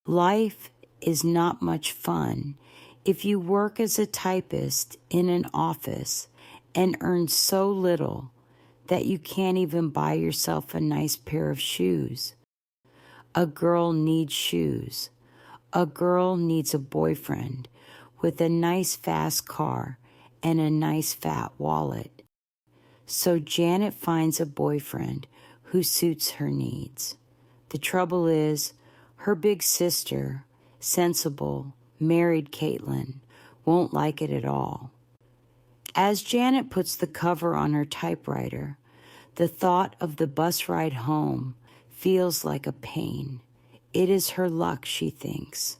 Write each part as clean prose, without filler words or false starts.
Life is not much fun if you work as a typist in an office and earn so little that you can't even buy yourself a nice pair of shoes. A girl needs shoes. A girl needs a boyfriend with a nice fast car and a nice fat wallet. So Janet finds a boyfriend who suits her needs. The trouble is, her big sister, sensible, married Kaitlyn, won't like it at all. As Janet puts the cover on her typewriter, the thought of the bus ride home feels like a pain. It is her luck, she thinks.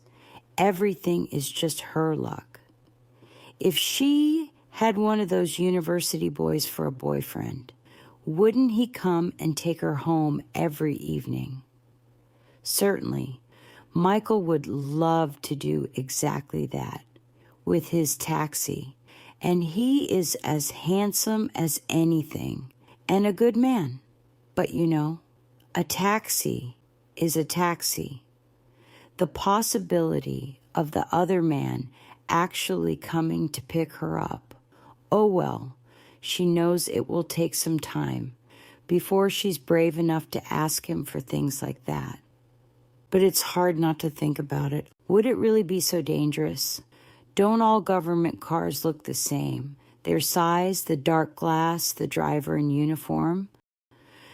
Everything is just her luck. If she had one of those university boys for a boyfriend, wouldn't he come and take her home every evening? Certainly, Michael would love to do exactly that with his taxi, and he is as handsome as anything and a good man. But you know, a taxi is a taxi. The possibility of the other man actually coming to pick her up, oh well, she knows it will take some time before she's brave enough to ask him for things like that. But it's hard not to think about it. Would it really be so dangerous? Don't all government cars look the same? Their size, the dark glass, the driver in uniform?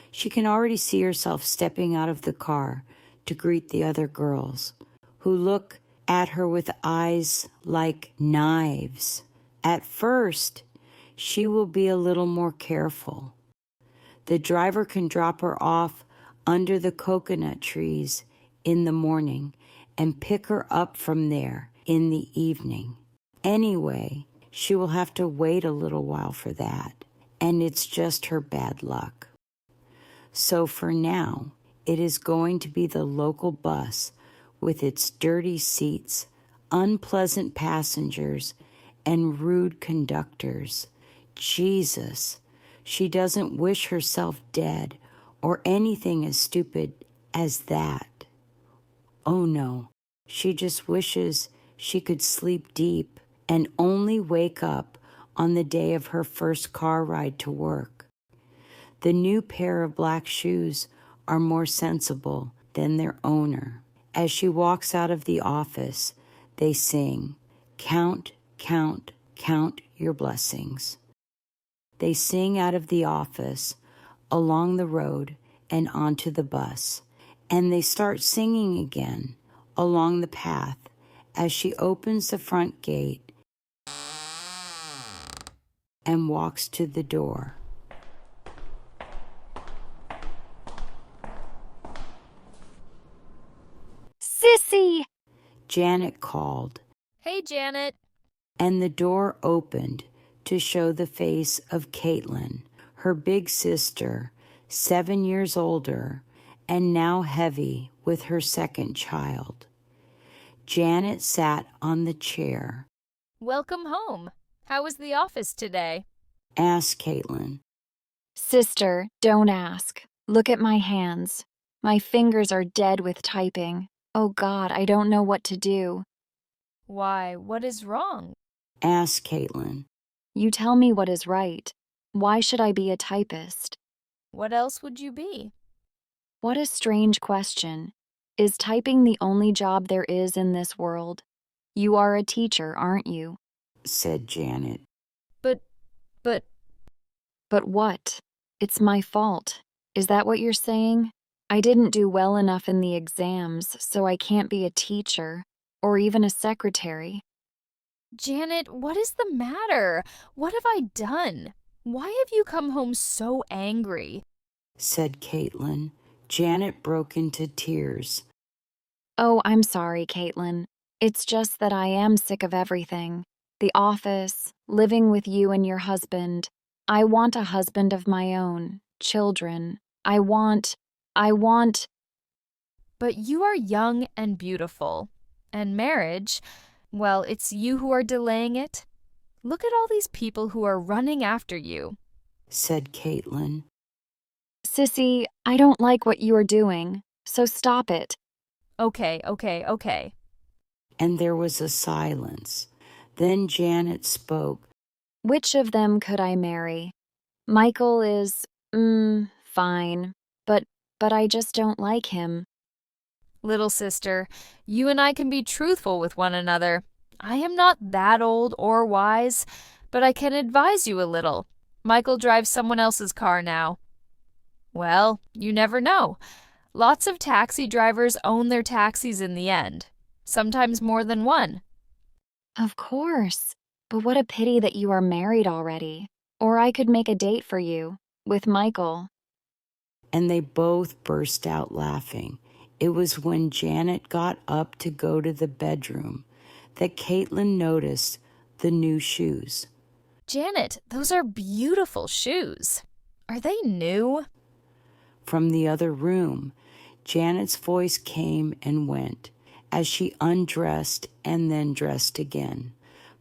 She can already see herself stepping out of the car to greet the other girls, who look at her with eyes like knives. At first, she will be a little more careful. The driver can drop her off under the coconut trees in the morning and pick her up from there in the evening. Anyway, she will have to wait a little while for that, and it's just her bad luck. So for now, it is going to be the local bus with its dirty seats, unpleasant passengers, and rude conductors. Jesus, she doesn't wish herself dead or anything as stupid as that. Oh no, she just wishes she could sleep deep and only wake up on the day of her first car ride to work. The new pair of black shoes are more sensible than their owner. As she walks out of the office, they sing, "Count, count, count your blessings." They sing out of the office, along the road, and onto the bus. And they start singing again along the path as she opens the front gate and walks to the door. Sissy! Janet called. Hey, Janet. And the door opened to show the face of Kaitlyn, her big sister, 7 years older, and now heavy with her second child. Janet sat on the chair. Welcome home. How was the office today? Asked Kaitlyn. Sister, don't ask. Look at my hands. My fingers are dead with typing. Oh God, I don't know what to do. Why, what is wrong? Asked Kaitlyn. You tell me what is right. Why should I be a typist? What else would you be? What a strange question. Is typing the only job there is in this world? You are a teacher, aren't you? Said Janet. But... But what? It's my fault. Is that what you're saying? I didn't do well enough in the exams, so I can't be a teacher, or even a secretary. Janet, what is the matter? What have I done? Why have you come home so angry? Said Kaitlyn. Janet broke into tears. Oh, I'm sorry, Kaitlyn. It's just that I am sick of everything. The office, living with you and your husband. I want a husband of my own, children. I want... But you are young and beautiful. And marriage, well, it's you who are delaying it. Look at all these people who are running after you. Said Kaitlyn. Sissy, I don't like what you are doing, so stop it. Okay. And there was a silence. Then Janet spoke. Which of them could I marry? Michael is, fine, but I just don't like him. Little sister, you and I can be truthful with one another. I am not that old or wise, but I can advise you a little. Michael drives someone else's car now. Well, you never know. Lots of taxi drivers own their taxis in the end, sometimes more than one. Of course, but what a pity that you are married already. Or I could make a date for you, with Michael. And they both burst out laughing. It was when Janet got up to go to the bedroom that Kaitlyn noticed the new shoes. Janet, those are beautiful shoes. Are they new? From the other room, Janet's voice came and went as she undressed and then dressed again.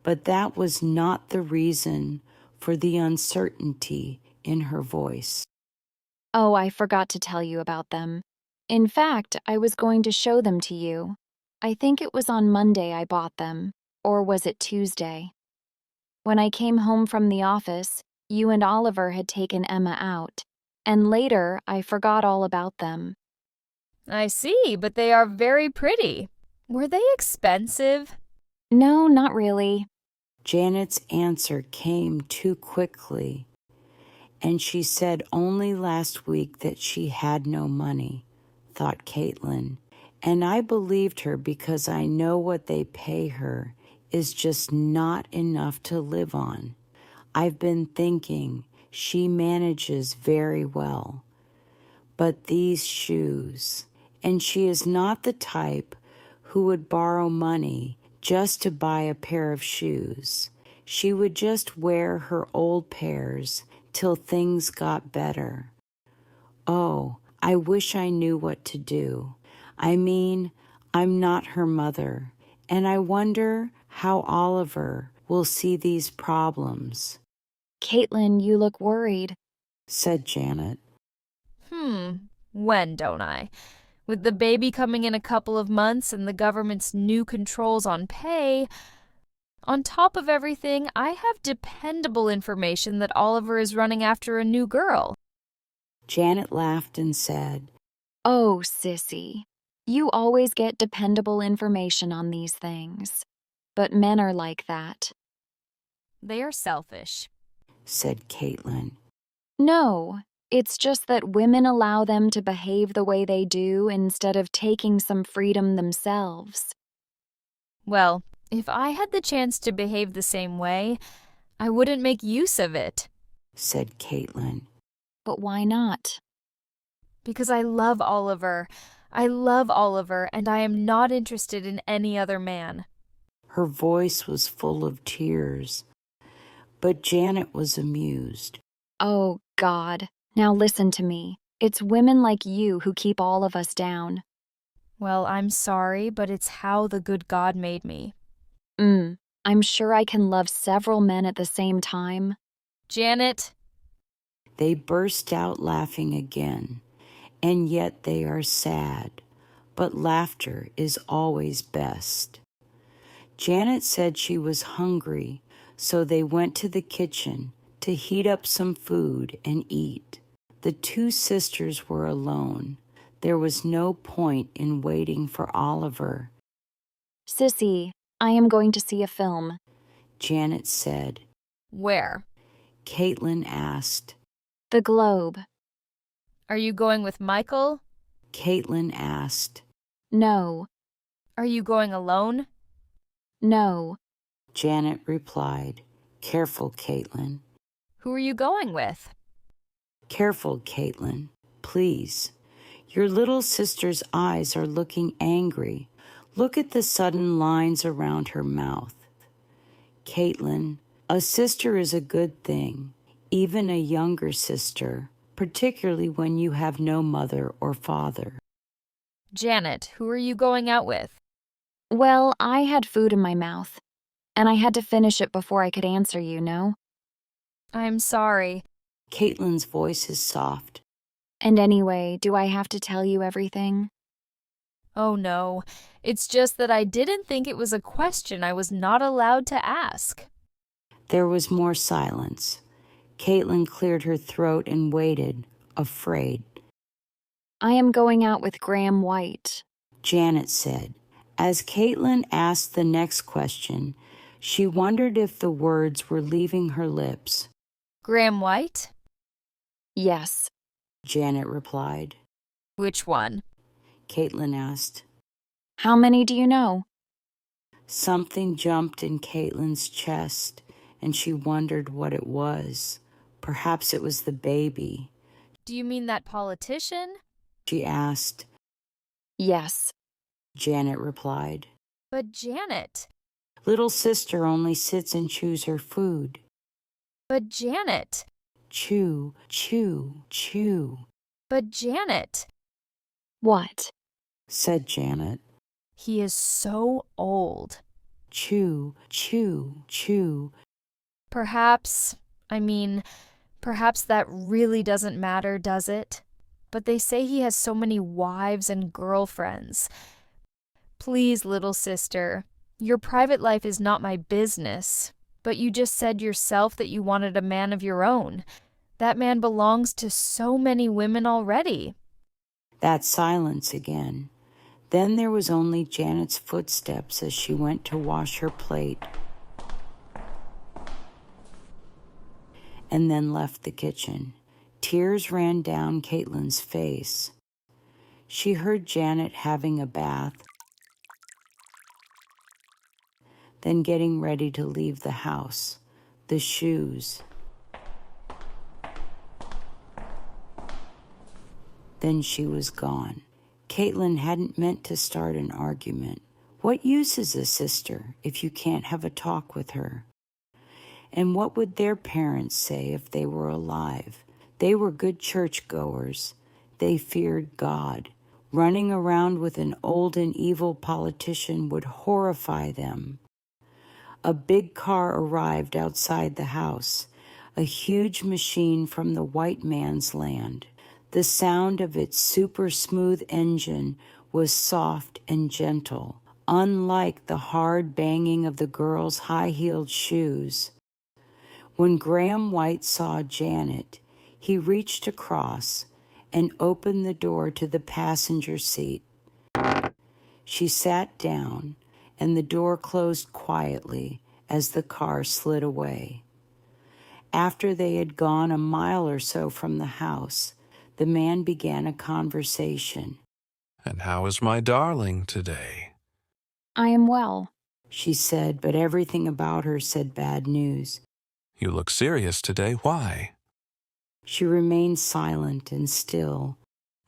But that was not the reason for the uncertainty in her voice. Oh, I forgot to tell you about them. In fact, I was going to show them to you. I think it was on Monday I bought them, or was it Tuesday? When I came home from the office, you and Oliver had taken Emma out, and later I forgot all about them. I see, but they are very pretty. Were they expensive? No, not really. Janet's answer came too quickly, and she said only last week that she had no money, thought Kaitlyn. And I believed her because I know what they pay her is just not enough to live on. I've been thinking she manages very well. But these shoes, and she is not the type who would borrow money just to buy a pair of shoes. She would just wear her old pairs till things got better. Oh, I wish I knew what to do. I mean, I'm not her mother, and I wonder how Oliver will see these problems, Kaitlyn, you look worried. said Janet. When don't I? With the baby coming in a couple of months and the government's new controls on pay, on top of everything, I have dependable information that Oliver is running after a new girl. Janet laughed and said, Oh, sissy, you always get dependable information on these things. But men are like that. They are selfish. said Kaitlyn. No, it's just that women allow them to behave the way they do instead of taking some freedom themselves. Well, if I had the chance to behave the same way, I wouldn't make use of it. said Kaitlyn. But why not? Because I love Oliver. I love Oliver, and I am not interested in any other man. Her voice was full of tears, but Janet was amused. Oh, God. Now listen to me. It's women like you who keep all of us down. Well, I'm sorry, but it's how the good God made me. I'm sure I can love several men at the same time. Janet! They burst out laughing again, and yet they are sad, but laughter is always best. Janet said she was hungry, so they went to the kitchen to heat up some food and eat. The two sisters were alone. There was no point in waiting for Oliver. Sissy, I am going to see a film. Janet said. Where? Kaitlyn asked. The Globe. Are you going with Michael? Kaitlyn asked. No. Are you going alone? No. Janet replied. Careful, Kaitlyn. Who are you going with? Careful, Kaitlyn. Please. Your little sister's eyes are looking angry. Look at the sudden lines around her mouth. Kaitlyn, a sister is a good thing, even a younger sister, particularly when you have no mother or father. Janet, who are you going out with? Well, I had food in my mouth, and I had to finish it before I could answer you, no? I'm sorry. Kaitlyn's voice is soft. And anyway, do I have to tell you everything? Oh no, it's just that I didn't think it was a question I was not allowed to ask. There was more silence. Kaitlyn cleared her throat and waited, afraid. I am going out with Graham White. Janet said. As Kaitlyn asked the next question, she wondered if the words were leaving her lips. Graham White? Yes. Janet replied. Which one? Kaitlyn asked. How many do you know? Something jumped in Kaitlyn's chest, and she wondered what it was. Perhaps it was the baby. Do you mean that politician? She asked. Yes. Janet replied. But Janet. Little sister only sits and chews her food. But Janet. Chew, chew, chew. But Janet. What? Said Janet. He is so old. Chew, chew, chew. Perhaps that really doesn't matter, does it? But they say he has so many wives and girlfriends. Please, little sister, your private life is not my business, but you just said yourself that you wanted a man of your own. That man belongs to so many women already. That silence again. Then there was only Janet's footsteps as she went to wash her plate and then left the kitchen. Tears ran down Kaitlyn's face. She heard Janet having a bath, then getting ready to leave the house. The shoes. Then she was gone. Kaitlyn hadn't meant to start an argument. What use is a sister if you can't have a talk with her? And what would their parents say if they were alive? They were good churchgoers. They feared God. Running around with an old and evil politician would horrify them. A big car arrived outside the house, a huge machine from the white man's land. The sound of its super smooth engine was soft and gentle, unlike the hard banging of the girl's high-heeled shoes. When Graham White saw Janet, he reached across and opened the door to the passenger seat. She sat down, and the door closed quietly as the car slid away. After they had gone a mile or so from the house, the man began a conversation. And how is my darling today? I am well. She said, but everything about her said bad news. You look serious today. Why? She remained silent and still.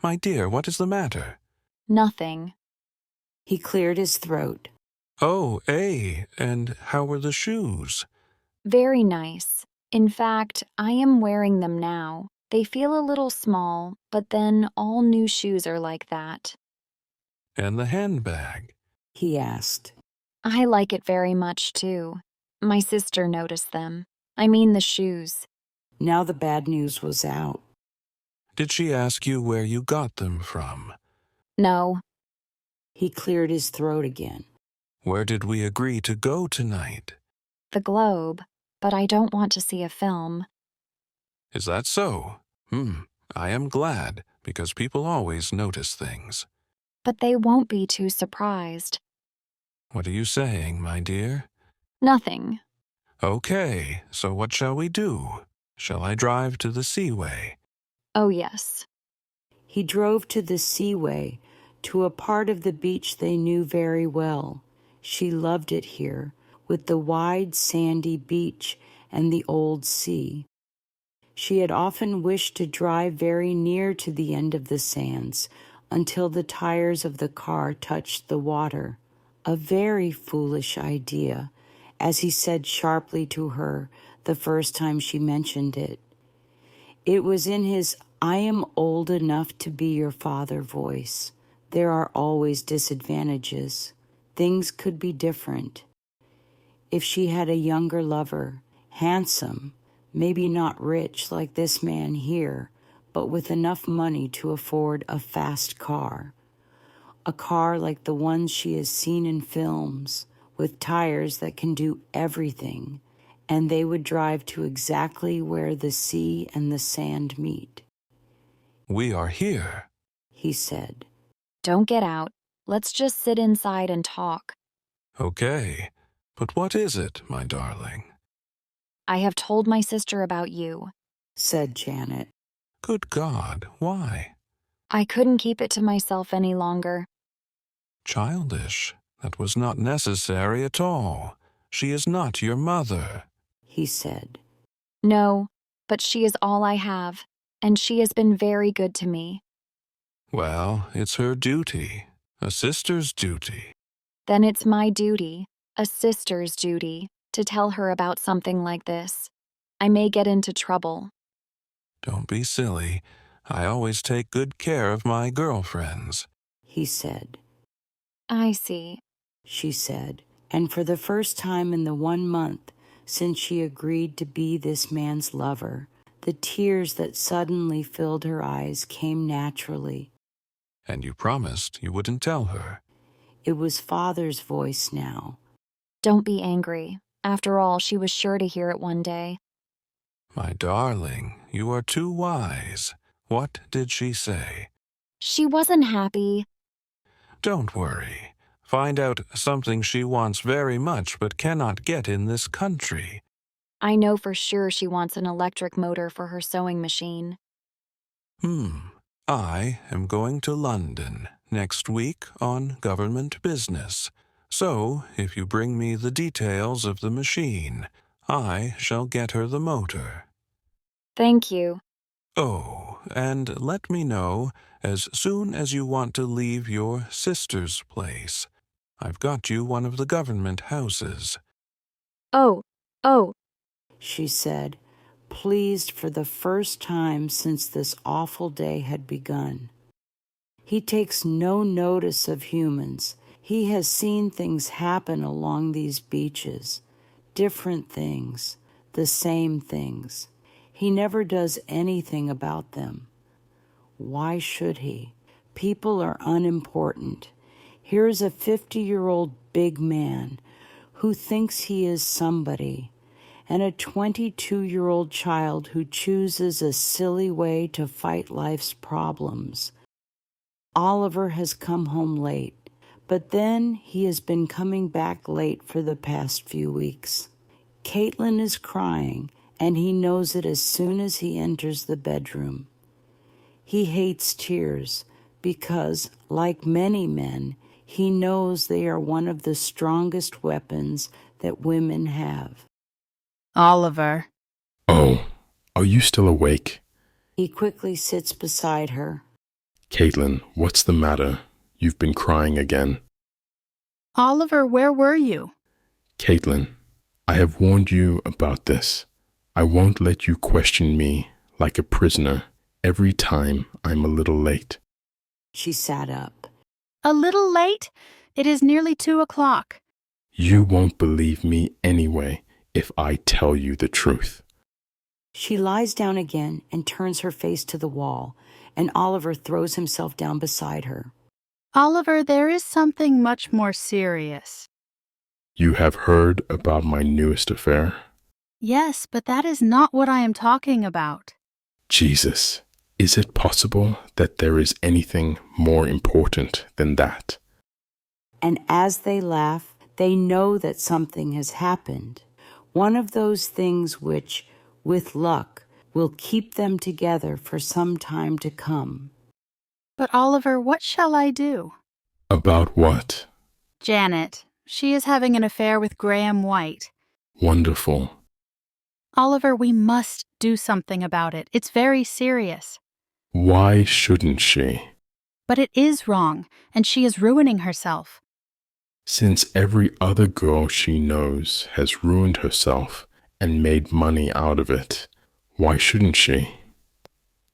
My dear, what is the matter? Nothing. He cleared his throat. Oh, and how were the shoes? Very nice. In fact, I am wearing them now. They feel a little small, but then all new shoes are like that. And the handbag? He asked. I like it very much, too. My sister noticed them. I mean the shoes. Now the bad news was out. Did she ask you where you got them from? No. He cleared his throat again. Where did we agree to go tonight? The Globe, but I don't want to see a film. Is that so? I am glad, because people always notice things. But they won't be too surprised. What are you saying, my dear? Nothing. Okay, so what shall we do? Shall I drive to the Seaway? Oh, yes. He drove to the Seaway, to a part of the beach they knew very well. She loved it here, with the wide sandy beach and the old sea. She had often wished to drive very near to the end of the sands until the tires of the car touched the water. A very foolish idea, as he said sharply to her the first time she mentioned it. It was in his "I am old enough to be your father" voice. There are always disadvantages. Things could be different. If she had a younger lover, handsome, maybe not rich like this man here, but with enough money to afford a fast car. A car like the ones she has seen in films, with tires that can do everything, and they would drive to exactly where the sea and the sand meet. We are here. He said. Don't get out. Let's just sit inside and talk. Okay, but what is it, my darling? I have told my sister about you. Said Janet. Good God, why? I couldn't keep it to myself any longer. Childish. That was not necessary at all. She is not your mother. He said. No, but she is all I have, and she has been very good to me. Well, it's her duty. A sister's duty. Then it's my duty, a sister's duty, to tell her about something like this. I may get into trouble. Don't be silly. I always take good care of my girlfriends. He said. I see. She said, and for the first time in the 1 month since she agreed to be this man's lover, the tears that suddenly filled her eyes came naturally. And you promised you wouldn't tell her. It was Father's voice now. Don't be angry. After all, she was sure to hear it one day. My darling, you are too wise. What did she say? She wasn't happy. Don't worry. Find out something she wants very much but cannot get in this country. I know for sure she wants an electric motor for her sewing machine. I am going to London next week on government business. So, if you bring me the details of the machine, I shall get her the motor. Thank you. Oh, and let me know as soon as you want to leave your sister's place. I've got you one of the government houses. Oh, She said, pleased for the first time since this awful day had begun. He takes no notice of humans. He has seen things happen along these beaches, different things, the same things. He never does anything about them. Why should he? People are unimportant. Here's a 50-year-old big man who thinks he is somebody, and a 22-year-old child who chooses a silly way to fight life's problems. Oliver has come home late, but then he has been coming back late for the past few weeks. Kaitlyn is crying, and he knows it as soon as he enters the bedroom. He hates tears because, like many men, he knows they are one of the strongest weapons that women have. Oliver. Oh, are you still awake? He quickly sits beside her. Kaitlyn, what's the matter? You've been crying again. Oliver, where were you? Kaitlyn, I have warned you about this. I won't let you question me like a prisoner every time I'm a little late. She sat up. A little late? It is nearly 2:00. You won't believe me anyway if I tell you the truth. She lies down again and turns her face to the wall, and Oliver throws himself down beside her. Oliver, there is something much more serious. You have heard about my newest affair? Yes, but that is not what I am talking about. Jesus, is it possible that there is anything more important than that? And as they laugh, they know that something has happened. One of those things which, with luck, will keep them together for some time to come. But Oliver, what shall I do? About what? Janet. She is having an affair with Graham White. Wonderful. Oliver, we must do something about it. It's very serious. Why shouldn't she? But it is wrong, and she is ruining herself. Since every other girl she knows has ruined herself and made money out of it, why shouldn't she?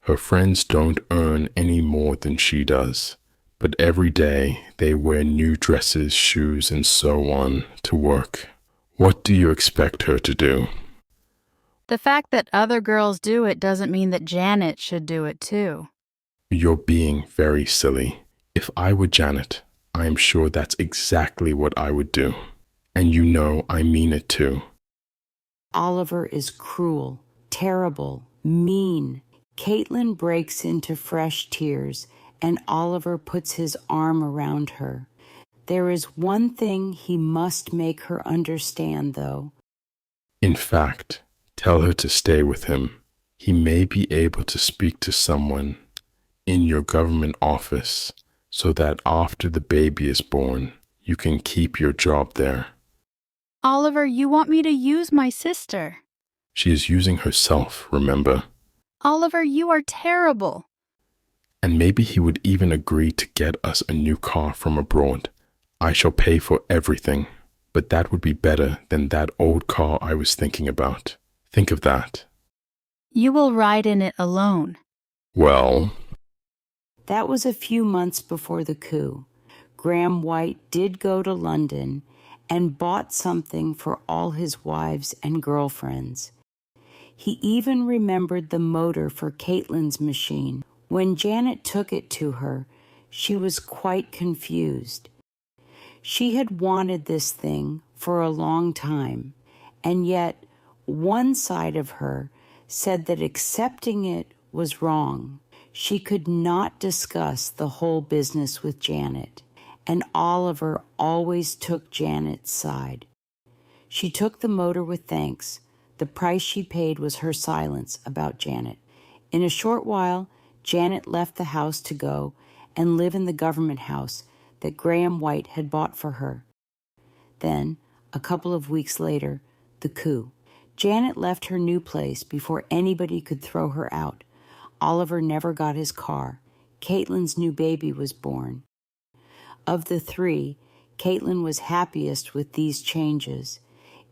Her friends don't earn any more than she does, but every day they wear new dresses, shoes, and so on to work. What do you expect her to do? The fact that other girls do it doesn't mean that Janet should do it too. You're being very silly. If I were Janet, I am sure that's exactly what I would do. And you know I mean it too. Oliver is cruel, terrible, mean. Kaitlyn breaks into fresh tears, and Oliver puts his arm around her. There is one thing he must make her understand, though. In fact, tell her to stay with him. He may be able to speak to someone in your government office so that after the baby is born, you can keep your job there. Oliver, you want me to use my sister. She is using herself, remember? Oliver, you are terrible. And maybe he would even agree to get us a new car from abroad. I shall pay for everything, but that would be better than that old car I was thinking about. Think of that. You will ride in it alone. Well, That was a few months before the coup. Graham White did go to London and bought something for all his wives and girlfriends. He even remembered the motor for Kaitlyn's machine. When Janet took it to her, she was quite confused. She had wanted this thing for a long time, and yet one side of her said that accepting it was wrong. She could not discuss the whole business with Janet, and Oliver always took Janet's side. She took the motor with thanks. The price she paid was her silence about Janet. In a short while, Janet left the house to go and live in the government house that Graham White had bought for her. Then, a couple of weeks later, the coup. Janet left her new place before anybody could throw her out. Oliver never got his car. Kaitlyn's new baby was born. Of the three, Kaitlyn was happiest with these changes.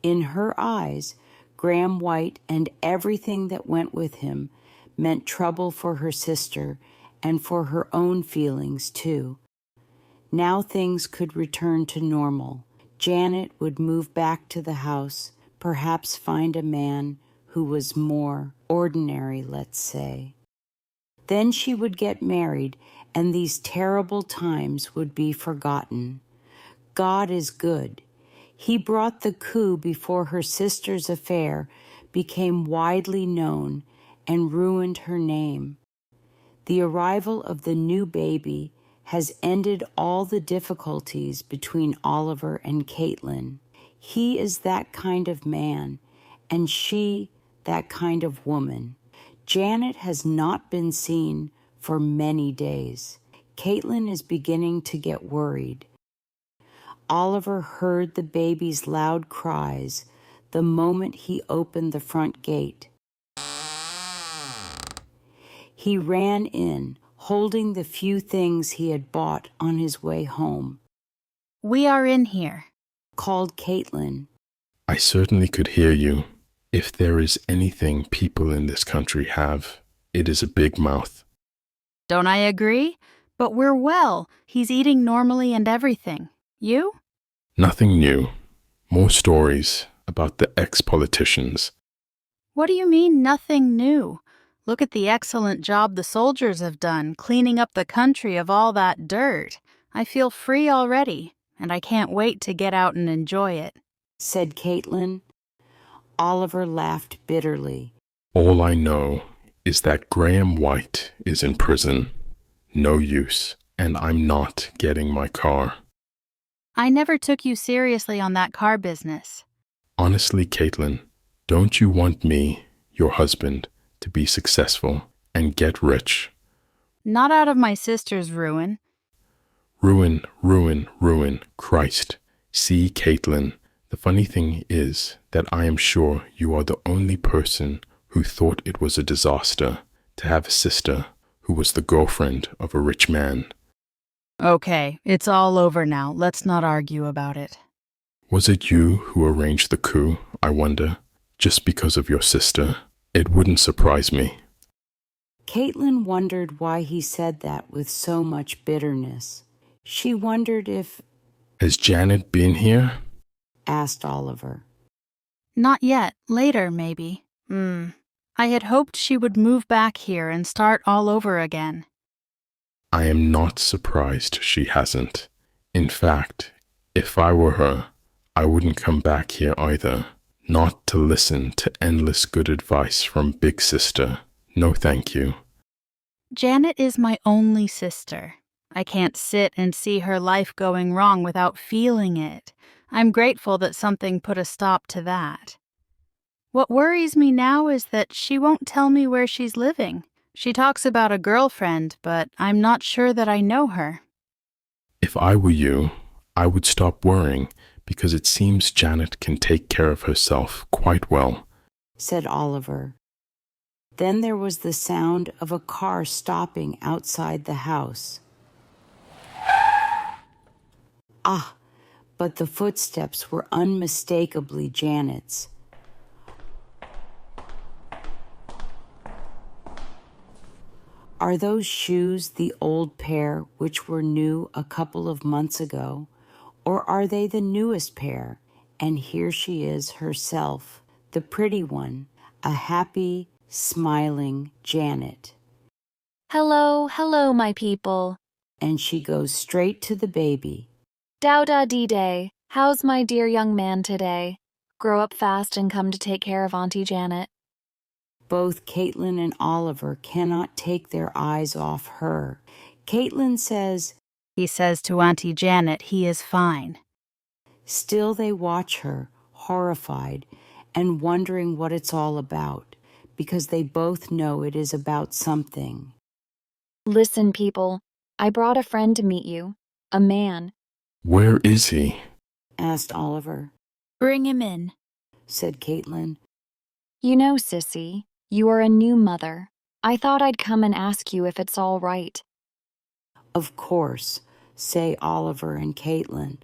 In her eyes, Graham White and everything that went with him meant trouble for her sister and for her own feelings, too. Now things could return to normal. Janet would move back to the house, perhaps find a man who was more ordinary, let's say. Then she would get married, and these terrible times would be forgotten. God is good. He brought the coup before her sister's affair became widely known and ruined her name. The arrival of the new baby has ended all the difficulties between Oliver and Kaitlyn. He is that kind of man, and she that kind of woman. Janet has not been seen for many days. Kaitlyn is beginning to get worried. Oliver heard the baby's loud cries the moment he opened the front gate. He ran in, holding the few things he had bought on his way home. We are in here. Called Kaitlyn. I certainly could hear you. If there is anything people in this country have, it is a big mouth. Don't I agree? But we're well. He's eating normally and everything. You? Nothing new. More stories about the ex-politicians. What do you mean, nothing new? Look at the excellent job the soldiers have done cleaning up the country of all that dirt. I feel free already, and I can't wait to get out and enjoy it, said Kaitlyn. Oliver laughed bitterly. All I know is that Graham White is in prison. No use, and I'm not getting my car. I never took you seriously on that car business. Honestly, Kaitlyn, don't you want me, your husband, to be successful and get rich? Not out of my sister's ruin. Ruin, ruin, ruin, Christ. See, Kaitlyn, the funny thing is that I am sure you are the only person who thought it was a disaster to have a sister who was the girlfriend of a rich man. Okay, it's all over now. Let's not argue about it. Was it you who arranged the coup, I wonder? Just because of your sister? It wouldn't surprise me. Kaitlyn wondered why he said that with so much bitterness. She wondered if... Has Janet been here? asked Oliver. Not yet. Later, maybe. I had hoped she would move back here and start all over again. I am not surprised she hasn't. In fact, if I were her, I wouldn't come back here either. Not to listen to endless good advice from Big Sister. No thank you. Janet is my only sister. I can't sit and see her life going wrong without feeling it. I'm grateful that something put a stop to that. What worries me now is that she won't tell me where she's living. She talks about a girlfriend, but I'm not sure that I know her. If I were you, I would stop worrying because it seems Janet can take care of herself quite well, said Oliver. Then there was the sound of a car stopping outside the house. Ah, but the footsteps were unmistakably Janet's. Are those shoes the old pair which were new a couple of months ago, or are they the newest pair? And here she is herself, the pretty one, a happy, smiling Janet. Hello, hello, my people. And she goes straight to the baby. Dowda-dee-day. How's my dear young man today? Grow up fast and come to take care of Auntie Janet. Both Kaitlyn and Oliver cannot take their eyes off her. Kaitlyn says, He says to Auntie Janet he is fine. Still they watch her, horrified, and wondering what it's all about, because they both know it is about something. Listen, people, I brought a friend to meet you. A man. Where is he? Asked Oliver. Bring him in, Said Kaitlyn. You know, Sissy, you are a new mother. I thought I'd come and ask you if it's all right. Of course, say Oliver and Kaitlyn,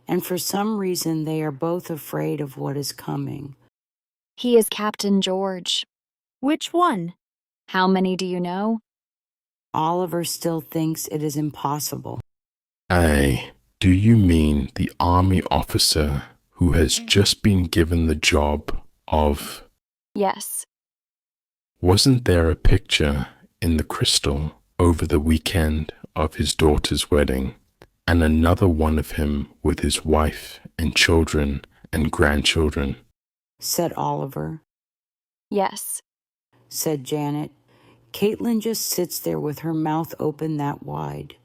and for some reason they are both afraid of what is coming. He is Captain George. Which one? How many do you know? Oliver still thinks it is impossible. Aye, do you mean the army officer who has just been given the job of... Yes. Wasn't there a picture in the Crystal over the weekend of his daughter's wedding, and another one of him with his wife and children and grandchildren? Said Oliver. Yes. Said Janet. Kaitlyn just sits there with her mouth open that wide.